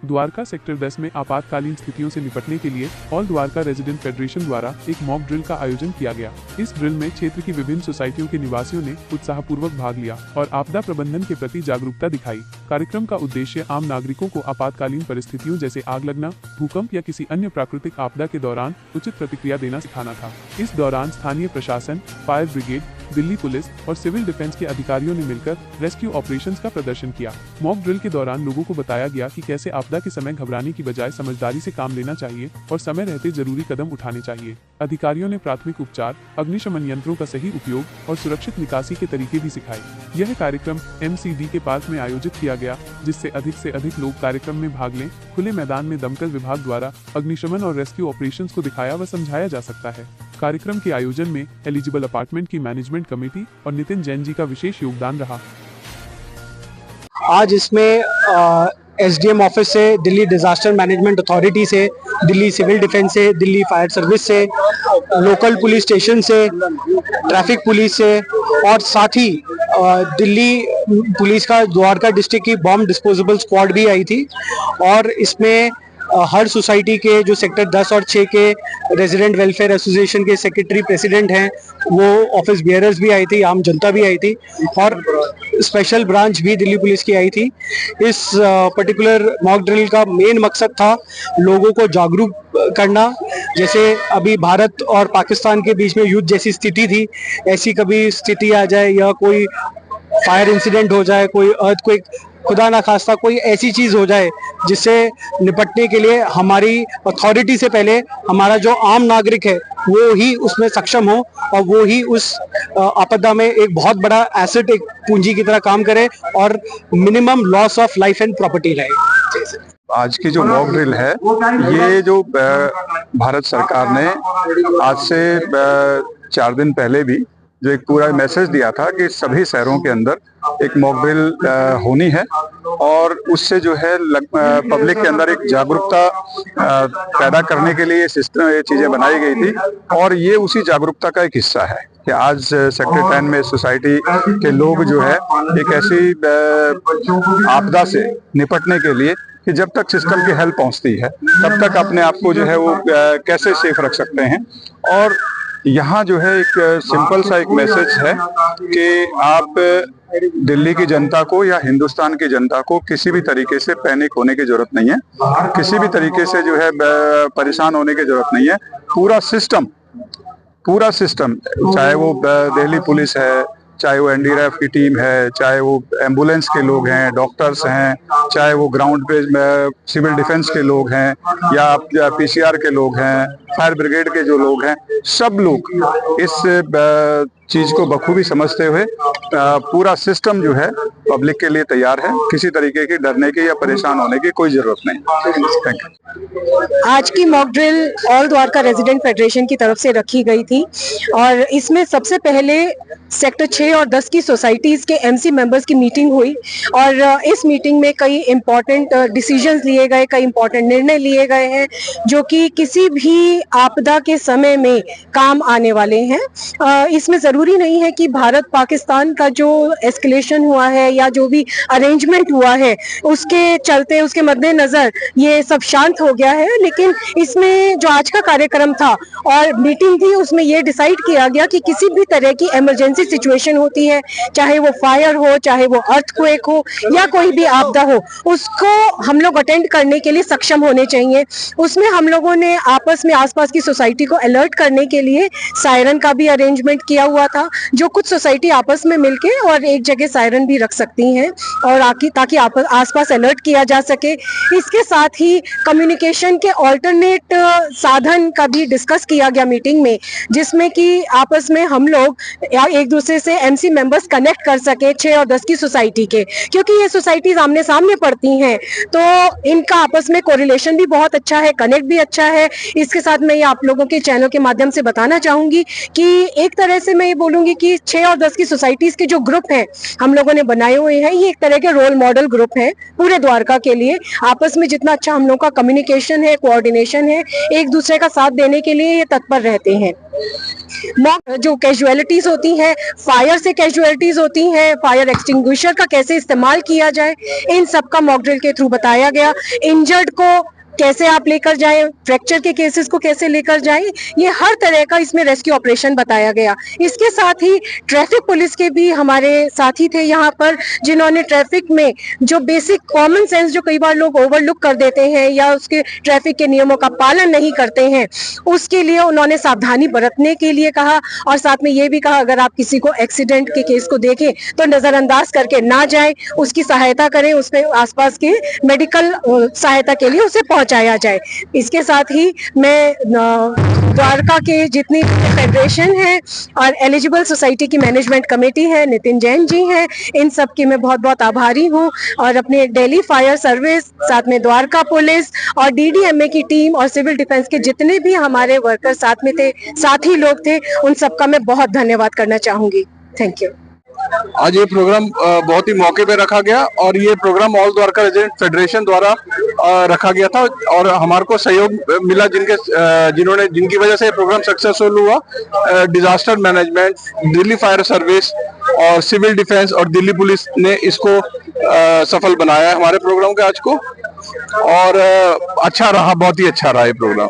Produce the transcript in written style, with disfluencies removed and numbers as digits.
Dwarka sector 10 में आपातकालीन स्थितियों से निपटने के लिए ऑल द्वारका रेजिडेंट फेडरेशन द्वारा एक मॉक ड्रिल का आयोजन किया गया। इस ड्रिल में क्षेत्र की विभिन्न सोसाइटियों के निवासियों ने उत्साहपूर्वक भाग लिया और आपदा प्रबंधन के प्रति जागरूकता दिखाई। कार्यक्रम का उद्देश्य आम नागरिकों को आपातकालीन परिस्थितियों जैसे आग लगना, भूकंप या किसी अन्य प्राकृतिक आपदा के दौरान उचित प्रतिक्रिया देना सिखाना था। इस दौरान स्थानीय प्रशासन, फायर ब्रिगेड, दिल्ली पुलिस और सिविल डिफेंस के अधिकारियों ने मिलकर रेस्क्यू ऑपरेशंस का प्रदर्शन किया। मॉक ड्रिल के दौरान लोगों को बताया गया कि कैसे आपदा के समय घबराने की बजाय समझदारी से काम लेना चाहिए और समय रहते जरूरी कदम उठाने चाहिए। अधिकारियों ने प्राथमिक उपचार, अग्निशमन यंत्रों का सही उपयोग और सुरक्षित निकासी के तरीके भी सिखाए। यह कार्यक्रम MCD के पार्क में आयोजित किया गया, जिससे अधिक से अधिक लोग कार्यक्रम में भाग लें। खुले मैदान में दमकल विभाग द्वारा अग्निशमन और रेस्क्यू ऑपरेशंस को दिखाया व समझाया जा सकता है। कार्यक्रम के आयोजन में एलिजिबल अपार्टमेंट की मैनेजमेंट कमेटी और नितिन जैन जी का विशेष योगदान रहा। आज इसमें SDM ऑफिस से, दिल्ली डिजास्टर मैनेजमेंट अथॉरिटी से, दिल्ली सिविल डिफेंस से, दिल्ली फायर सर्विस से, लोकल पुलिस स्टेशन से, ट्रैफिक पुलिस से और साथ ही दिल्ली पुलिस का द्वारका डिस्ट्रिक्ट की बॉम्ब डिस्पोजेबल स्क्वाड भी आई थी। और इसमें हर सोसाइटी के जो सेक्टर 10 और 6 के रेजिडेंट वेलफेयर एसोसिएशन के सेक्रेटरी प्रेसिडेंट हैं, वो ऑफिस बियरर्स भी आई थी, आम जनता भी आई थी और स्पेशल ब्रांच भी दिल्ली पुलिस की आई थी। इस पर्टिकुलर मॉक ड्रिल का मेन मकसद था लोगों को जागरूक करना। जैसे अभी भारत और पाकिस्तान के बीच में युद्ध जैसी स्थिति थी, ऐसी कभी स्थिति आ जाए या कोई फायर इंसिडेंट हो जाए, कोई अर्थक्वेक, खुदा ना खास्ता कोई ऐसी चीज हो जाए जिससे निपटने के लिए हमारी अथॉरिटी से पहले हमारा जो आम नागरिक है वो ही उसमें सक्षम हो और वो ही उस आपदा में एक बहुत बड़ा एसेट, एक पूंजी की तरह काम करे और minimum loss of life and property रहे। आज की जो मॉक ड्रिल है, ये जो भारत सरकार ने आज से 4 दिन पहले भी जो एक पूरा मैसेज दिया था कि सभी शहरों के अंदर एक मॉक ड्रिल होनी है और उससे जो है पब्लिक के अंदर एक जागरूकता पैदा करने के लिए सिस्टम, ये चीजें बनाई गई थी। और ये उसी जागरूकता का एक हिस्सा है कि आज सेक्टर 10 में सोसाइटी के लोग जो है एक ऐसी आपदा से निपटने के लिए कि जब तक सिस्टम की हेल्प पहुंचती है तब तक अपने आप को जो है वो कैसे सेफ रख सकते हैं। और यहाँ जो है एक सिंपल सा एक मैसेज है कि आप दिल्ली की जनता को या हिंदुस्तान की जनता को किसी भी तरीके से पैनिक होने की जरूरत नहीं है, किसी भी तरीके से जो है परेशान होने की जरूरत नहीं है। पूरा सिस्टम चाहे वो दिल्ली पुलिस है, चाहे वो NDRF की टीम है, चाहे वो एम्बुलेंस के लोग हैं, डॉक्टर्स हैं, चाहे वो ग्राउंड पे सिविल डिफेंस के लोग हैं या PCR के लोग हैं, फायर ब्रिगेड के जो लोग हैं, सब लोग इस चीज को बखूबी समझते हुए पूरा सिस्टम जो है पब्लिक के लिए तैयार है। किसी तरीके की डरने की या परेशान होने की कोई जरूरत नहीं। Thank you. आज की mock drill all Dwarka resident federation की तरफ से रखी गई थी और इसमें सबसे पहले सेक्टर 6 और 10 की सोसाइटीज के MC मेंबर्स की मीटिंग हुई और इस मीटिंग में कई इम्पोर्टेंट डिसीजंस लिए गए, कई इम्पोर्टेंट निर्णय लिए गए हैं जो कि किसी भी आपदा के समय में काम आने वाले हैं। इसमें जरूरी नहीं है कि भारत पाकिस्तान का जो एस्केलेशन हुआ है या जो भी अरेंजमेंट हुआ है उसके चलते, उसके मद्देनजर ये सब शांत हो गया है, लेकिन इसमें जो आज का कार्यक्रम था और मीटिंग थी उसमें ये डिसाइड किया गया कि किसी भी तरह की इमरजेंसी सिचुएशन होती है, चाहे वो फायर हो, चाहे वो अर्थक्वेक हो या कोई भी आपदा हो, उसको हम लोग अटेंड करने के लिए सक्षम होने चाहिए। उसमें हम लोगों ने आपस में आसपास की सोसाइटी को अलर्ट करने के लिए सायरन का भी अरेंजमेंट किया हुआ था, जो कुछ सोसाइटी आपस में मिलके और एक जगह सायरन भी रख सकती हैं और ताकि आसपास अलर्ट किया जा सके। इसके साथ ही कम्युनिकेशन के ऑल्टरनेट साधन का भी डिस्कस किया गया मीटिंग में, जिसमें कि आपस में हम लोग एक दूसरे से MC मेंबर्स कनेक्ट कर सके 6 और 10 की सोसाइटी के, क्योंकि ये सोसाइटीज आमने सामने पड़ती हैं तो इनका आपस में कोरिलेशन भी बहुत अच्छा है, कनेक्ट भी अच्छा है। इसके साथ मैं ये आप लोगों के चैनल के माध्यम से बताना चाहूंगी कि एक तरह से मैं ये बोलूंगी कि 6 और 10 की सोसाइटीज के जो ग्रुप हैं हम लोगों ने बनाए हुए हैं, ये एक तरह के रोल मॉडल ग्रुप हैं पूरे द्वारका के लिए। आपस में जितना अच्छा हम लोग का कम्युनिकेशन कोऑपरेशन है, कोऑर्डिनेशन है, एक दूसरे का साथ देने के लिए ये तत्पर रहते हैं। मॉक जो कैजुअलिटीज होती हैं, फायर से कैजुअलिटीज होती हैं, फायर एक्सटिंग्विशर का कैसे इस्तेमाल किया जाए, इन सब का मॉक ड्रिल के थ्रू बताया गया। इंजर्ड को कैसे आप लेकर जाएं, फ्रैक्चर के केसेस को कैसे लेकर जाएं, ये हर तरह का इसमें रेस्क्यू ऑपरेशन बताया गया। इसके साथ ही ट्रैफिक पुलिस के भी हमारे साथी थे यहाँ पर, जिन्होंने ट्रैफिक में जो बेसिक कॉमन सेंस जो कई बार लोग ओवरलुक कर देते हैं या उसके ट्रैफिक के नियमों का पालन नहीं करते हैं, उसके लिए उन्होंने सावधानी बरतने के लिए कहा और साथ में ये भी कहा अगर आप किसी को एक्सीडेंट के केस को देखें तो नजरअंदाज करके ना जाएं, उसकी सहायता करें, उसके आसपास के मेडिकल सहायता के लिए उसे पहुंचाया जाए। इसके साथ ही मैं द्वारका के जितनी फेडरेशन है और एलिजिबल सोसाइटी की मैनेजमेंट कमेटी है, नितिन जैन जी हैं, इन सब की मैं बहुत बहुत आभारी हूं और अपने दिल्ली फायर सर्विस, साथ में द्वारका पुलिस और डीडीएमए की टीम और सिविल डिफेंस के जितने भी हमारे वर्कर साथ में थे, साथी लोग थे, उन सबका मैं बहुत धन्यवाद करना चाहूंगी। Thank you. आज ये प्रोग्राम बहुत ही मौके पे रखा गया और ये program all Dwarka resident federation द्वारा रखा गया था और हमारे को सहयोग मिला जिनकी वजह से ये प्रोग्राम सक्सेसफुल हुआ। Disaster management, Delhi fire service और सिविल डिफेंस और दिल्ली पुलिस ने इसको सफल बनाया है हमारे प्रोग्राम के आज को, और अच्छा रहा, बहुत ही अच्छा रहा ये प्रोग्राम।